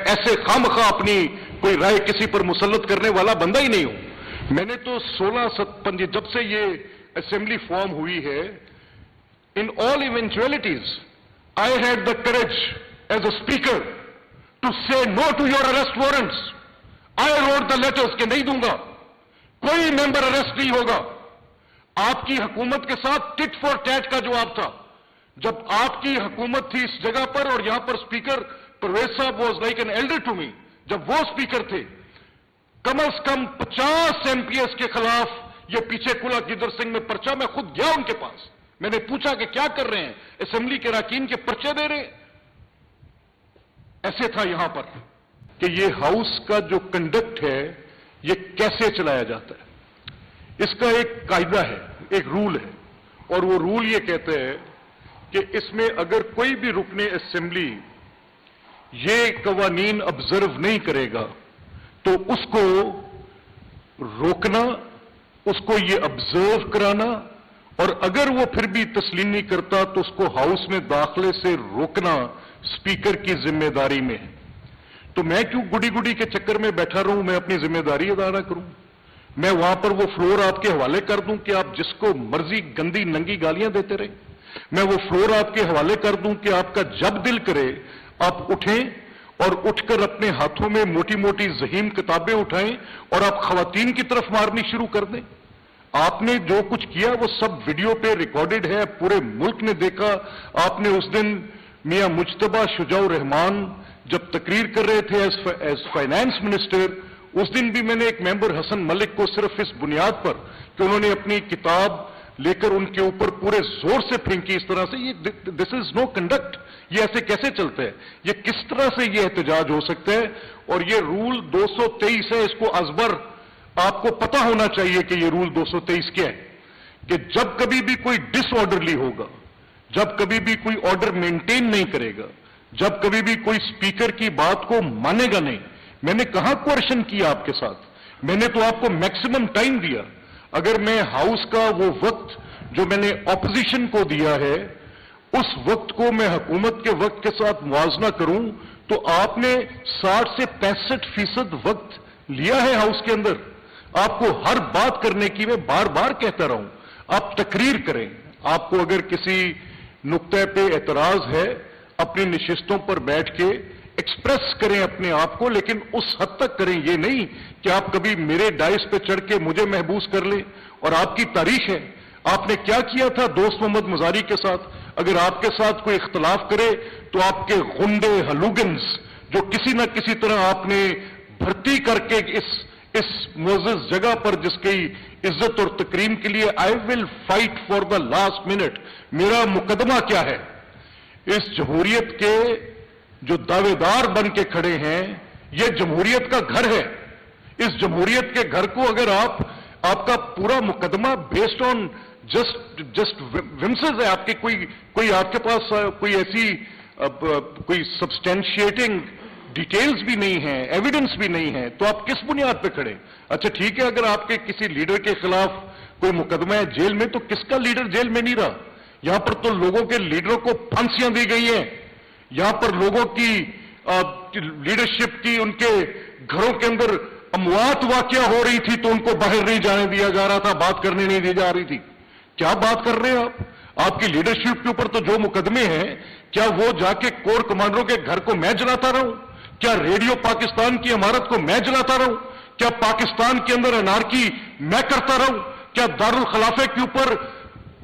ऐसे खामखा अपनी कोई राय किसी पर मुसल्लत करने वाला बंदा ही नहीं हूं। मैंने तो 16 जब से ये असेंबली फॉर्म हुई है, in all eventualities I had the courage as a speaker to say no to your arrest warrants. I wrote the letters के नहीं दूंगा, कोई मेंबर अरेस्ट नहीं होगा। आपकी हुकूमत के साथ टिट फॉर टैट का जवाब था। जब आपकी हुकूमत थी इस जगह पर और यहां पर स्पीकर परवेज साहब was like an elder to me, जब वो स्पीकर थे, कम से कम 50 एमपीएस के खिलाफ ये पीछे कुला गिदर सिंह में पर्चा, मैं खुद गया उनके पास, मैंने पूछा कि क्या कर रहे हैं, असेंबली के अरकान के पर्चे दे रहे। ऐसे था यहां पर कि ये हाउस का जो कंडक्ट है ये कैसे चलाया जाता है। इसका एक कायदा है, एक रूल है, और वो रूल ये कहते हैं कि इसमें अगर कोई भी रुकने असेंबली ये कवानीन ऑब्जर्व नहीं करेगा तो उसको रोकना, उसको ये ऑब्जर्व कराना, और अगर वो फिर भी तस्लीम नहीं करता तो उसको हाउस में दाखिले से रोकना स्पीकर की जिम्मेदारी में है। तो मैं क्यों गुड़ी गुड़ी के चक्कर में बैठा रहूं, मैं अपनी जिम्मेदारी अदा ना करूं? मैं वहां पर वो फ्लोर आपके हवाले कर दूं कि आप जिसको मर्जी गंदी नंगी गालियां देते रहे? मैं वो फ्लोर आपके हवाले कर दूं कि आपका जब दिल करे आप उठें और उठकर अपने हाथों में मोटी मोटी ज़हीम किताबें उठाएं और आप खवातीन की तरफ मारनी शुरू कर दें? आपने जो कुछ किया वो सब वीडियो पे रिकॉर्डेड है, पूरे मुल्क ने देखा। आपने उस दिन मियां मुज्तबा शुजाउर रहमान जब तकरीर कर रहे थे एज फाइनेंस मिनिस्टर, उस दिन भी मैंने एक मेंबर हसन मलिक को सिर्फ इस बुनियाद पर कि उन्होंने अपनी किताब लेकर उनके ऊपर पूरे जोर से फेंकी इस तरह से, ये दिस इज नो कंडक्ट, ये ऐसे कैसे चलते हैं, ये किस तरह से ये एहतजाज हो सकता है? और ये रूल 223 है, इसको अजबर आपको पता होना चाहिए कि ये रूल 223 क्या है, कि जब कभी भी कोई डिसऑर्डरली होगा, जब कभी भी कोई ऑर्डर मेंटेन नहीं करेगा, जब कभी भी कोई स्पीकर की बात को मानेगा नहीं। मैंने कहां कोर्शन किया आपके साथ? मैंने तो आपको मैक्सिमम टाइम दिया। अगर मैं हाउस का वो वक्त जो मैंने ऑपोजिशन को दिया है उस वक्त को मैं हुकूमत के वक्त के साथ मुआवजा करूं तो आपने 60 से 65% वक्त लिया है हाउस के अंदर। आपको हर बात करने की मैं बार बार कहता रहूं, आप तकरीर करें। आपको अगर किसी नुक्ते पे एतराज है, अपनी नशिस्तों पर बैठ के एक्सप्रेस करें अपने आप को, लेकिन उस हद तक करें, ये नहीं कि आप कभी मेरे डाइस पे चढ़ के मुझे महबूस कर लें। और आपकी तारीख है, आपने क्या किया था दोस्त मोहम्मद मुजारी के साथ। अगर आपके साथ कोई इख्तलाफ करे तो आपके गुंडे हलूगन्स जो किसी न किसी तरह आपने भर्ती करके इस मुअज़्ज़ज़ जगह पर जिसकी इज्जत और तकरीम के लिए I will fight for the last minute. मेरा मुकदमा क्या है? इस जमहूरियत के जो दावेदार बन के खड़े हैं, यह जमहूरियत का घर है। इस जमहूरियत के घर को अगर आपका पूरा मुकदमा बेस्ड ऑन जस्ट विम्सेस है, आपके कोई आपके पास कोई ऐसी कोई सब्सटेंशिएटिंग डिटेल्स भी नहीं है, एविडेंस भी नहीं है, तो आप किस बुनियाद पे खड़े? अच्छा ठीक है, अगर आपके किसी लीडर के खिलाफ कोई मुकदमा है जेल में, तो किसका लीडर जेल में नहीं रहा? यहां पर तो लोगों के लीडरों को फांसियां दी गई हैं। यहां पर लोगों की लीडरशिप की उनके घरों के अंदर अमवात वाकया हो रही थी तो उनको बाहर नहीं जाने दिया जा रहा था, बात करने नहीं दी जा रही थी। क्या बात कर रहे हैं आप? आपकी लीडरशिप के ऊपर तो जो मुकदमे हैं, क्या वो जाके कोर कमांडरों के घर को मैं जलाता रहूं? क्या रेडियो पाकिस्तान की इमारत को मैं जलाता रहूं? क्या पाकिस्तान के अंदर अनारकी मैं करता रहूं? क्या दारुल खिलाफे के ऊपर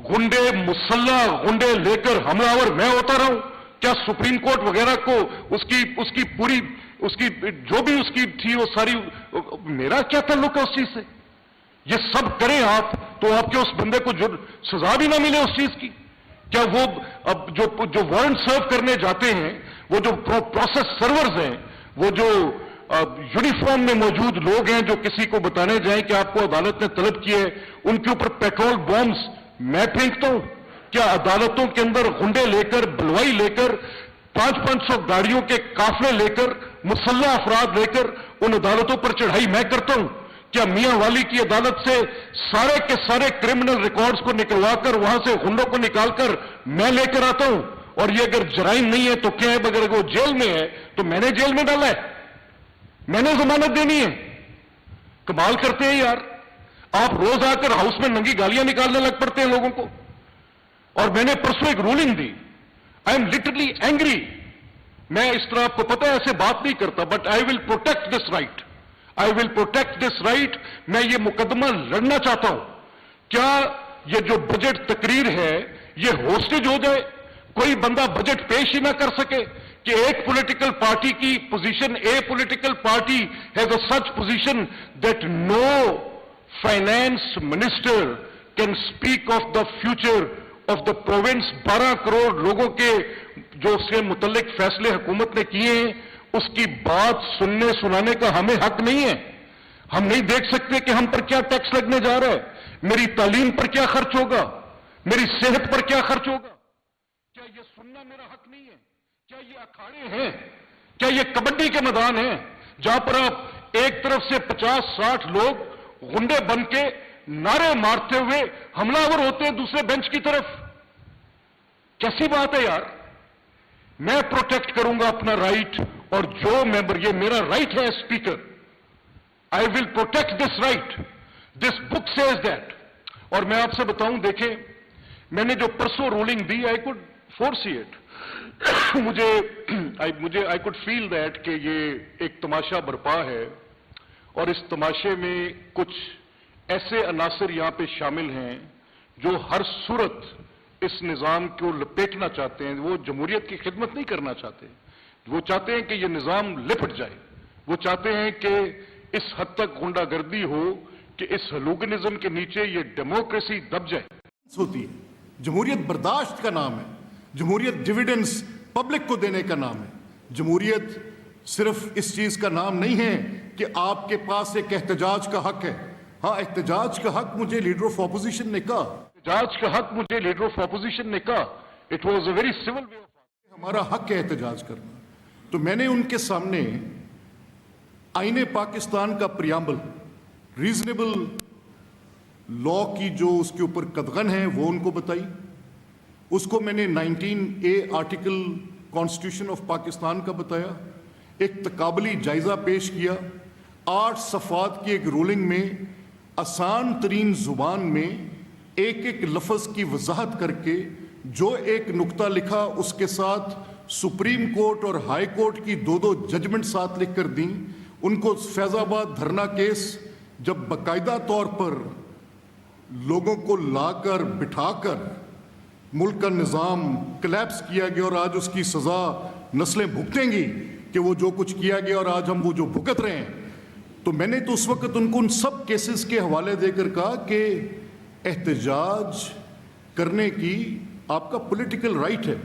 गुंडे मुसल्ला गुंडे लेकर हमलावर मैं होता रहूं? क्या सुप्रीम कोर्ट वगैरह को उसकी पूरी उसकी जो भी उसकी थी वो सारी, मेरा क्या ताल्लुक है उस चीज से? ये सब करें आप तो आपके उस बंदे को जो सजा भी ना मिले उस चीज की। क्या वो अब जो वारंट सर्व करने जाते हैं, वो जो प्रोसेस सर्वर्स हैं, वो जो यूनिफॉर्म में मौजूद लोग हैं जो किसी को बताने जाएं कि आपको अदालत ने तलब किया है, उनके ऊपर पेट्रोल बॉम्ब्स मैं फेंकता हूं? क्या अदालतों के अंदर गुंडे लेकर, बलवाई लेकर, 500 गाड़ियों के काफले लेकर, मुसल्ला अफराद लेकर उन अदालतों पर चढ़ाई मैं करता हूं? क्या मियां वाली की अदालत से सारे के सारे क्रिमिनल रिकॉर्ड्स को निकलवाकर वहां से गुंडों को निकालकर मैं लेकर आता हूं? और ये अगर जराइम नहीं है तो क्या है? अगर वो जेल में है तो मैंने जेल में डाला है, मैंने जमानत देनी है। कमाल करते हैं यार, आप रोज आकर हाउस में नंगी गालियां निकालने लग पड़ते हैं लोगों को। और मैंने परसों एक ruling the, I am literally angry. मैं इस तरह आपको पता है ऐसे बात नहीं करता, but I will protect this right, I will protect this right. मैं ये मुकदमा लड़ना चाहता हूं। क्या ये जो बजट तकरीर है ये होस्टेज हो जाए, कोई बंदा बजट पेश ही ना कर सके कि एक पॉलिटिकल पार्टी की position, a political party has a such position that no finance minister can speak of the future of the province. 12 crore लोगों के जो उसके मुतल्लिक फैसले हुकूमत ने किए हैं, उसकी बात सुनने सुनाने का हमें हक नहीं है। हम नहीं देख सकते कि हम पर क्या टैक्स लगने जा रहा है, मेरी तालीम पर क्या खर्च होगा, मेरी सेहत पर क्या खर्च होगा। क्या ये सुनना मेरा हक नहीं है? क्या ये अखाड़े हैं? क्या ये कबड्डी के मैदान हैं जहां पर आप एक तरफ से 50-60 लोग गुंडे बन के नारे मारते हुए हमलावर होते हैं दूसरे बेंच की तरफ? कैसी बात है यार। मैं प्रोटेक्ट करूंगा अपना राइट, और जो मेंबर, ये मेरा राइट है speaker, I will protect this right, this book says that. और मैं आपसे बताऊं, देखें, मैंने जो परसों ruling the, I could foresee it. I could feel that कि ये एक तमाशा बरपा है, और इस तमाशे में कुछ ऐसे अनासर यहां पे शामिल हैं जो हर सूरत इस निजाम को लपेटना चाहते हैं। वो जमहूरियत की खिदमत नहीं करना चाहते, वो चाहते हैं कि ये निजाम लिपट जाए। वो चाहते हैं कि इस हद तक गुंडागर्दी हो कि इस हलूगनिज्म के नीचे ये डेमोक्रेसी दब जाए। होती है जमहूरियत बर्दाश्त का नाम है, जमहूरियत डिविडेंड्स पब्लिक को देने का नाम है। जमहूरियत सिर्फ इस चीज का नाम नहीं है कि आपके पास एक एहतजाज का हक है। हाँ, एहतजाज का हक मुझे लीडर ऑफ ऑपोजिशन ने कहा, एहतजाज का हक मुझे लीडर ऑफ ऑपोजिशन ने कहा, it was a very civil way of, हमारा हक है एहतजाज करना। तो मैंने उनके सामने आईने पाकिस्तान का प्रियम्बल, रीजनेबल लॉ की जो उसके ऊपर कदगन है, वो उनको बताई। उसको मैंने 19A article constitution of Pakistan का बताया, एक तकाबली जायजा पेश किया। 8 सफ़ात की एक रूलिंग में आसान तरीन जुबान में एक एक लफ्ज़ की वजाहत करके जो एक नुक्ता लिखा, उसके साथ सुप्रीम कोर्ट और हाई कोर्ट की 2-2 जजमेंट साथ लिख कर दी। उनको फैज़ाबाद धरना केस जब बाकायदा तौर पर लोगों को लाकर बिठाकर मुल्क का निज़ाम कोलैप्स किया गया और आज उसकी सज़ा नस्लें भुगतेंगी कि वो जो कुछ किया गया और आज हम वो जो भुगत रहे हैं, तो मैंने तो उस वक्त उनको उन सब केसेस के हवाले देकर कहा कि एहतजाज करने की आपका पॉलिटिकल राइट है।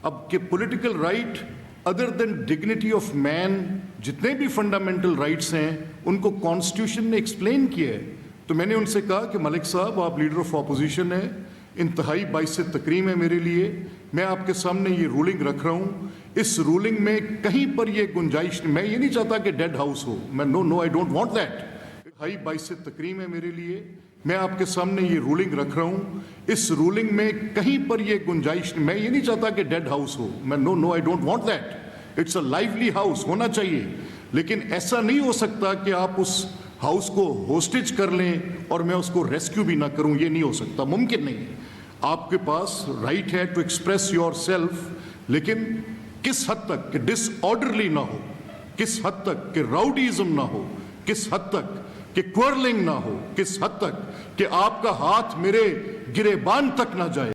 अब कि political right other than dignity of man, जितने भी फंडामेंटल राइट्स हैं उनको कॉन्स्टिट्यूशन ने एक्सप्लेन किया है। तो मैंने उनसे कहा कि मलिक साहब, आप लीडर ऑफ ऑपोजिशन हैं, इंतहाई बाइस तकरीम है मेरे लिए, मैं आपके सामने ये रूलिंग रख रहा हूँ। इस रूलिंग में कहीं पर ये गुंजाइश नहीं, मैं ये नहीं चाहता कि डेड हाउस हो, मैं no I don't want that. इंतहाई बाइस तकरीम है मेरे लिए, मैं आपके सामने ये रूलिंग रख रहा हूँ। इस रूलिंग में कहीं पर ये गुंजाइश नहीं, मैं ये नहीं चाहता कि डेड हाउस हो, मैं no I don't want that. It's a lively house होना चाहिए, लेकिन ऐसा नहीं हो सकता कि आप उस हाउस को होस्टेज कर लें और मैं उसको रेस्क्यू भी ना करूं। ये नहीं हो सकता, मुमकिन नहीं है। आपके पास राइट है टू एक्सप्रेस योर सेल्फ, लेकिन किस हद तक कि डिसऑर्डरली ना हो, किस हद तक कि राउडीज़म ना हो, किस हद तक कि क्वर्लिंग ना हो, किस हद तक कि आपका हाथ मेरे गिरेबान तक ना जाए।